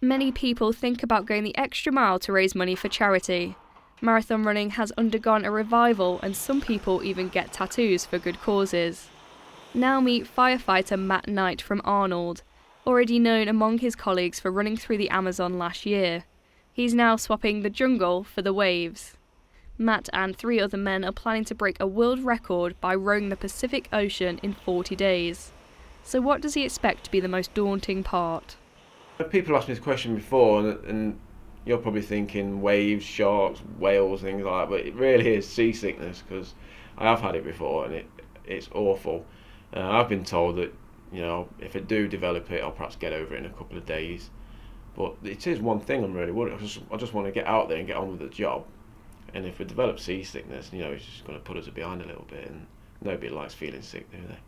Many people think about going the extra mile to raise money for charity. Marathon running has undergone a revival and some people even get tattoos for good causes. Now meet firefighter Matt Knight from Arnold, already known among his colleagues for running through the Amazon last year. He's now swapping the jungle for the waves. Matt and 3 other men are planning to break a world record by rowing the Pacific Ocean in 40 days. So what does he expect to be the most daunting part? People asked me this question before, and you're probably thinking waves, sharks, whales, things like that, but it really is seasickness, because I have had it before and it's awful. I've been told that, you know, if I do develop it, I'll perhaps get over it in a couple of days. But it is one thing I'm really worried. I just want to get out there and get on with the job. And if we develop seasickness, you know, it's just going to put us behind a little bit, and nobody likes feeling sick, do they?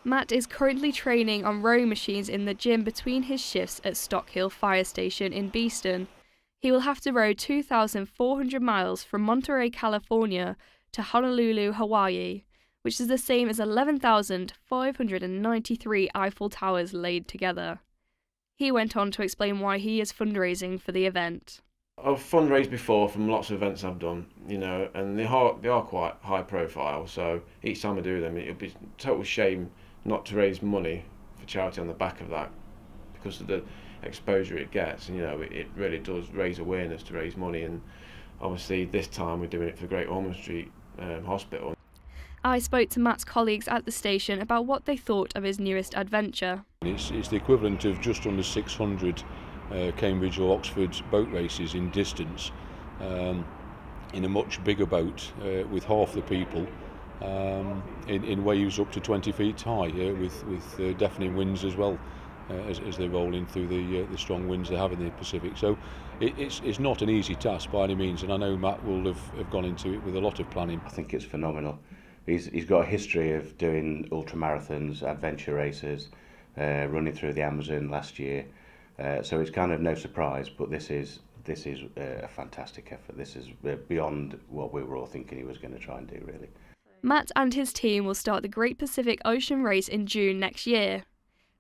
Matt is currently training on rowing machines in the gym between his shifts at Stockhill Fire Station in Beeston. He will have to row 2,400 miles from Monterey, California to Honolulu, Hawaii, which is the same as 11,593 Eiffel Towers laid together. He went on to explain why he is fundraising for the event. I've fundraised before from lots of events I've done, you know, and they are quite high profile, so each time I do them, it would be a total shame not to raise money for charity on the back of that, because of the exposure it gets. And you know, it really does raise awareness to raise money, and obviously this time we're doing it for Great Ormond Street Hospital. I spoke to Matt's colleagues at the station about what they thought of his newest adventure. It's the equivalent of just under 600 Cambridge or Oxford boat races in distance, in a much bigger boat with half the people, in waves up to 20 feet high, with deafening winds as well, as they roll in through the strong winds they have in the Pacific. So it's not an easy task by any means, and I know Matt will have gone into it with a lot of planning. I think it's phenomenal. He's got a history of doing ultramarathons, adventure races, running through the Amazon last year. So it's kind of no surprise, but this is a fantastic effort. This is beyond what we were all thinking he was going to try and do, really. Matt and his team will start the Great Pacific Ocean Race in June next year.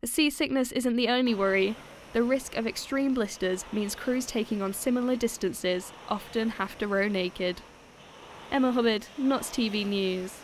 The seasickness isn't the only worry. The risk of extreme blisters means crews taking on similar distances often have to row naked. Emma Hubbard, Notts TV News.